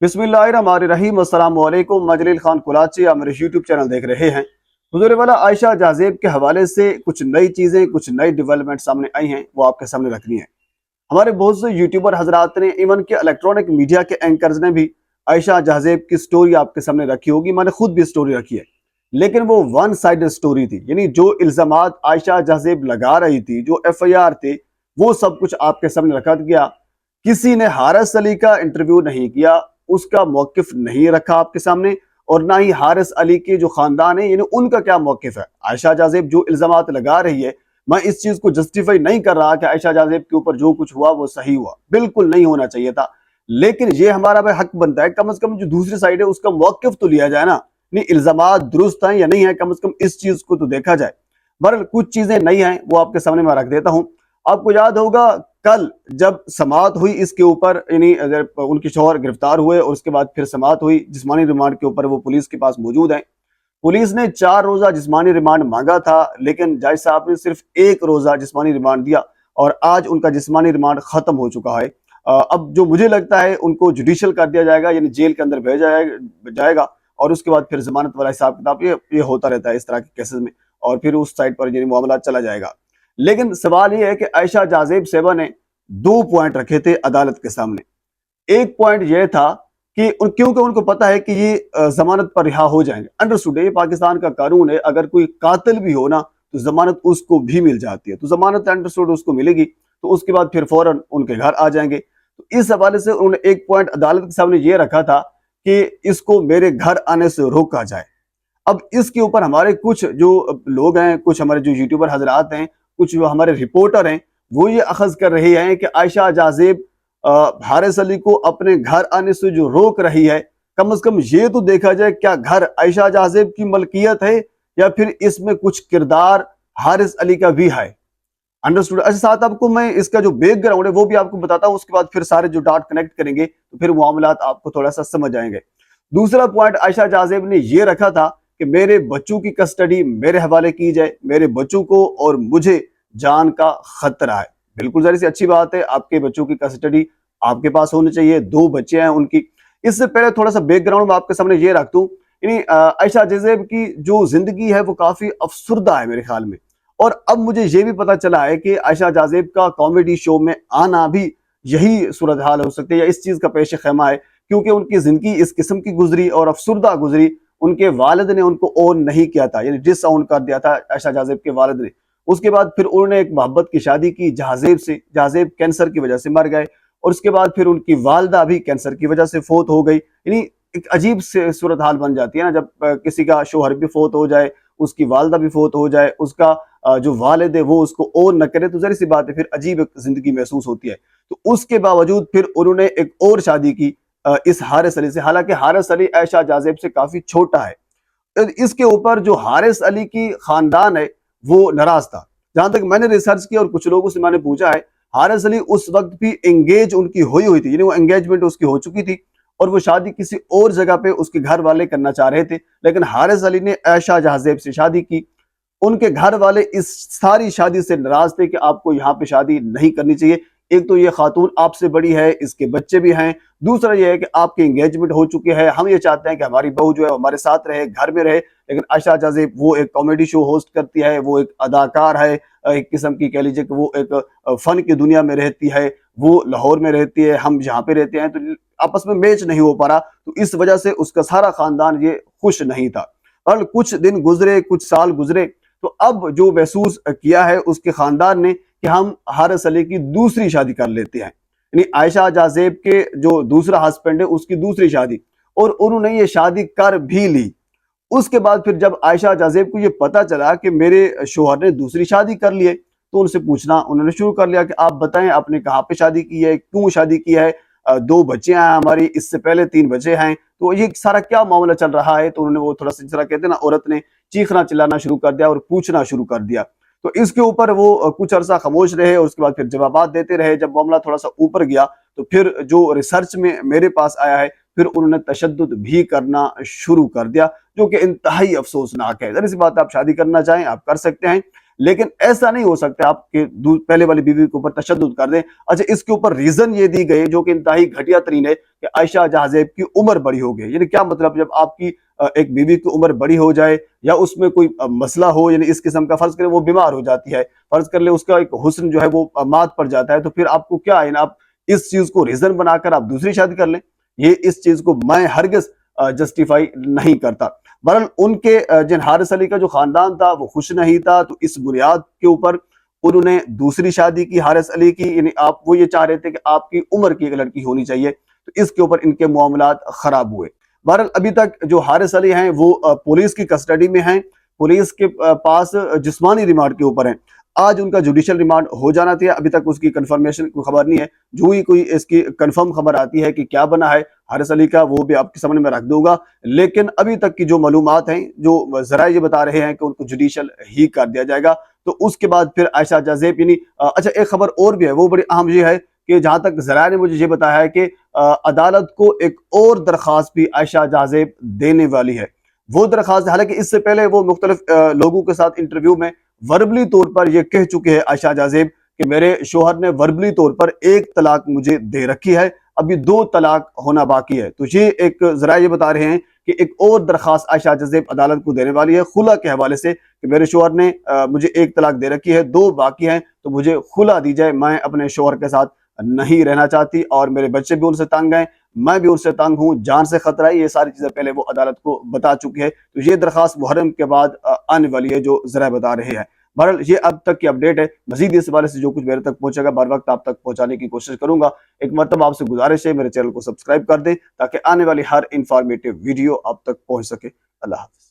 बिस्मिल्लाहिर्रहमानिर्रहीम। अस्सलाम वालेकुम। मैं जलील खान कुलाची, आप मेरे यूट्यूब चैनल देख रहे हैं। हुजूर वाला आयशा जाज़ेब के हवाले से कुछ नई चीज़ें, कुछ नई डेवलपमेंट सामने आई हैं, वो आपके सामने रखनी है। हमारे बहुत से यूट्यूबर हजरात ने, इवन के इलेक्ट्रॉनिक मीडिया के एंकर्स ने भी आयशा जाज़ेब की स्टोरी आपके सामने रखी होगी। मैंने खुद भी स्टोरी रखी है, लेकिन वो वन साइडेड स्टोरी थी। यानी जो इल्जामात आयशा जाज़ेब लगा रही थी, जो FIR थे, वो सब कुछ आपके सामने रखा गया। किसी ने हारिस अली का इंटरव्यू नहीं किया, उसका मौकिफ नहीं रखा आपके सामने, और ना ही हारिस अली के जो खानदान है, यानी उनका क्या मौकिफ है। आयशा जाज़ेब जो इल्जामात लगा रही है, मैं इस चीज को जस्टिफाई नहीं कर रहा कि आयशा जाज़ेब के ऊपर जो कुछ हुआ वो सही हुआ, बिल्कुल नहीं होना चाहिए था। लेकिन ये हमारा भाई हक बनता है, कम से कम जो दूसरी साइड है उसका मौकिफ तो लिया जाए ना। नहीं, इल्जामात दुरुस्त हैं या नहीं है, कम से कम इस चीज को तो देखा जाए। बहरहाल कुछ चीजें नहीं हैं, वो आपके सामने मैं रख देता हूं। आपको याद होगा कल जब समाअत हुई इसके ऊपर, यानी अगर उनके शौहर गिरफ्तार हुए और उसके बाद फिर समाअत हुई, जिस्मानी रिमांड के ऊपर वो पुलिस के पास मौजूद है। पुलिस ने 4 रोजा जिस्मानी रिमांड मांगा था, लेकिन जज साहब ने सिर्फ 1 रोजा जिस्मानी रिमांड दिया और आज उनका जिस्मानी रिमांड खत्म हो चुका है। अब जो मुझे लगता है उनको जुडिशियल कर दिया जाएगा, यानी जेल के अंदर भेजा जाएगा और उसके बाद फिर जमानत वाला हिसाब किताब ये होता रहता है इस तरह के केसेस में, और फिर उस साइड पर यानी मामला चला जाएगा। लेकिन सवाल ये है कि आयशा जाज़ेब सेबा ने 2 पॉइंट रखे थे अदालत के सामने। एक पॉइंट यह था कि क्योंकि उनको पता है कि ये जमानत पर रिहा हो जाएंगे। अंडरस्टूड है, ये पाकिस्तान का कानून है, अगर कोई कातिल भी हो ना तो जमानत उसको भी मिल जाती है, तो जमानत अंडरस्टूड उसको मिलेगी, तो उसके बाद फिर फौरन उनके घर आ जाएंगे। तो इस हवाले से उन्होंने एक पॉइंट अदालत के सामने ये रखा था कि इसको मेरे घर आने से रोका जाए। अब इसके ऊपर हमारे कुछ जो लोग हैं, कुछ हमारे जो यूट्यूबर हजरात हैं, कुछ जो हमारे रिपोर्टर हैं, वो ये अखज कर रहे हैं कि आयशा जाज़ेब हारिस अली को अपने घर आने से जो रोक रही है, कम से कम ये तो देखा जाए क्या घर आयशा जाज़ेब की मलकियत है या फिर इसमें कुछ किरदार हारिस अली का भी है। अंडरस्टूड। अच्छा, साथ आपको मैं इसका जो बैकग्राउंड है वो भी आपको बताता हूँ, उसके बाद फिर सारे जो डॉट कनेक्ट करेंगे तो फिर मामलात आपको थोड़ा सा समझ आएंगे। दूसरा पॉइंट आयशा जाज़ेब ने ये रखा था कि मेरे बच्चों की कस्टडी मेरे हवाले की जाए, मेरे बच्चों को और मुझे जान का खतरा है। बिल्कुल जरी सी अच्छी बात है, आपके बच्चों की कस्टडी आपके पास होनी चाहिए, 2 बच्चे हैं उनकी। इससे पहले थोड़ा सा बैकग्राउंड में आपके सामने ये रख दूं, यानी आयशा जाज़ेब की जो जिंदगी है वो काफी अफसुर्दा है मेरे ख्याल में। और अब मुझे ये भी पता चला है कि आयशा जाज़ेब का कॉमेडी शो में आना भी यही सूरत हाल हो सकती है, या इस चीज का पेश खैमा है, क्योंकि उनकी जिंदगी इस किस्म की गुजरी और अफसुर्दा गुजरी। उनके वालिद ने उनको ओन नहीं किया था, यानी डिसऑन कर दिया था आयशा जाज़ेब के वालिद ने। उसके बाद फिर उन्होंने एक मोहब्बत की शादी की जाज़ेब से, जाज़ेब कैंसर की वजह से मर गए, और उसके बाद फिर उनकी वालदा भी कैंसर की वजह से फोत हो गई। यानी एक अजीब से सूरत हाल बन जाती है ना, जब किसी का शोहर भी फोत हो जाए, उसकी वालदा भी फोत हो जाए, उसका जो वालिद है वो उसको ओन न करे, तो जरी सी बात है, फिर अजीब एक जिंदगी महसूस होती है। तो उसके बावजूद फिर उन्होंने एक और शादी की इस हारिस अली से, हालांकि हारिस अली आयशा जाज़ेब से काफी छोटा है। इसके ऊपर जो हारिस अली की खानदान है वो नाराज था। जहां तक मैंने रिसर्च किया और कुछ लोगों से मैंने पूछा है, हारिस अली उस वक्त भी एंगेज उनकी हुई थी, यानी वो एंगेजमेंट उसकी हो चुकी थी और वो शादी किसी और जगह पे उसके घर वाले करना चाह रहे थे, लेकिन हारिस अली ने आयशा जाज़ेब से शादी की। उनके घर वाले इस सारी शादी से नाराज थे कि आपको यहाँ पे शादी नहीं करनी चाहिए। एक तो ये खातून आपसे बड़ी है, इसके बच्चे भी हैं, दूसरा ये है कि आपकी एंगेजमेंट हो चुकी है, हम ये चाहते हैं कि हमारी बहू जो है हमारे साथ रहे, घर में रहे। लेकिन आयशा जाज़ेब वो एक कॉमेडी शो होस्ट करती है, वो एक अदाकार है, एक किस्म की कह लीजिए कि वो एक फन की दुनिया में रहती है, वो लाहौर में रहती है, हम यहाँ पे रहते हैं, तो आपस में मैच नहीं हो पा रहा, तो इस वजह से उसका सारा खानदान ये खुश नहीं था। और कुछ दिन गुजरे, कुछ साल गुजरे, तो अब जो महसूस किया है उसके खानदान ने कि हम हारिस अली की दूसरी शादी कर लेते हैं, यानी आयशा जाज़ेब के जो दूसरा हस्बैंड है उसकी दूसरी शादी, और उन्होंने ये शादी कर भी ली। उसके बाद फिर जब आयशा जाज़ेब को ये पता चला कि मेरे शोहर ने दूसरी शादी कर ली है, तो उनसे पूछना उन्होंने शुरू कर लिया कि आप बताएं आपने कहाँ पे शादी की है, क्यों शादी की है, 2 बच्चे हैं हमारी, इससे पहले 3 बच्चे हैं, तो ये सारा क्या मामला चल रहा है। तो उन्होंने वो थोड़ा सा, जिस तरह कहते हैं ना, औरत ने चीखना चिल्लाना शुरू कर दिया और पूछना शुरू कर दिया। तो इसके ऊपर वो कुछ अरसा खामोश रहे और उसके बाद फिर जवाबात देते रहे। जब मामला थोड़ा सा ऊपर गया तो फिर जो रिसर्च में मेरे पास आया है, फिर उन्होंने तशद्दुद भी करना शुरू कर दिया, जो कि इंतहाई अफसोसनाक है। जरा सी बात, आप शादी करना चाहें आप कर सकते हैं, लेकिन ऐसा नहीं हो सकता आप कि पहले वाली बीवी के ऊपर तशद्दुद कर दें। अच्छा, इसके ऊपर रीजन ये दी गई जो कि इंतहाई घटिया तरीन है कि आयशा जहाजेब की उम्र बड़ी हो गई। यानी क्या मतलब, जब आपकी एक बीवी की उम्र बड़ी हो जाए या उसमें कोई मसला हो, यानी इस किस्म का, फर्ज करें वो बीमार हो जाती है, फर्ज कर ले उसका एक हुस्न जो है वो मात पड़ जाता है, तो फिर आपको क्या है ना, आप इस चीज को रीजन बनाकर आप दूसरी शादी कर लें। ये इस चीज को मैं हरगिज जस्टिफाई नहीं करता। बहरहाल उनके जिन हारिस अली का जो खानदान था वो खुश नहीं था, तो इस बुनियाद के ऊपर उन्होंने दूसरी शादी की हारिस अली की। यानी आप वो ये चाह रहे थे कि आपकी उम्र की एक लड़की होनी चाहिए, तो इसके ऊपर इनके मामलात खराब हुए। बहरहाल अभी तक जो हारिस अली हैं वो पुलिस की कस्टडी में हैं, पुलिस के पास जिस्मानी रिमांड के ऊपर हैं। आज उनका जुडिशियल रिमांड हो जाना था, अभी तक उसकी कंफर्मेशन कोई खबर नहीं है। जो ही कोई इसकी कंफर्म खबर आती है कि क्या बना है हारिस अली का, वो भी आपके सामने में रख दूंगा। लेकिन अभी तक की जो मालूमात हैं, जो जराए ये बता रहे हैं कि उनको जुडिशियल ही कर दिया जाएगा, तो उसके बाद फिर आयशा जाजेब यानी अच्छा, एक खबर और भी है, वो बड़ी अहम ये है कि जहां तक जराए ने मुझे ये बताया है कि अदालत को एक और दरखास्त भी आयशा जाजेब देने वाली है। वो दरखास्त, हालांकि इससे पहले वो मुख्तलिफ लोगों के साथ इंटरव्यू में वर्बली तौर पर ये कह चुके हैं आयशा जाजेब कि मेरे शोहर ने वर्बली तौर पर एक तलाक मुझे दे रखी है, अभी 2 तलाक होना बाकी है। तो ये एक जरा ये बता रहे हैं कि एक और दरखास्त आयशा जाजेब अदालत को देने वाली है खुला के हवाले से कि मेरे शोहर ने मुझे 1 तलाक दे रखी है, 2 बाकी हैं, तो मुझे खुला दी जाए, मैं अपने शोहर के साथ नहीं रहना चाहती और मेरे बच्चे भी उनसे तंग हैं, मैं भी उनसे तंग हूँ, जान से खतरा है। ये सारी चीजें पहले वो अदालत को बता चुकी है। तो ये दरखास्त मुहर्रम के बाद आने वाली है, जो जरा बता रहे हैं। बहरहाल ये अब तक की अपडेट है। मजीद इस हवाले से जो कुछ मेरे तक पहुंचेगा बर वक्त आप तक पहुंचाने की कोशिश करूंगा। एक मरतबा आपसे गुजारिश है मेरे चैनल को सब्सक्राइब कर दें ताकि आने वाली हर इंफॉर्मेटिव वीडियो आप तक पहुंच सके। अल्लाह हाफिज।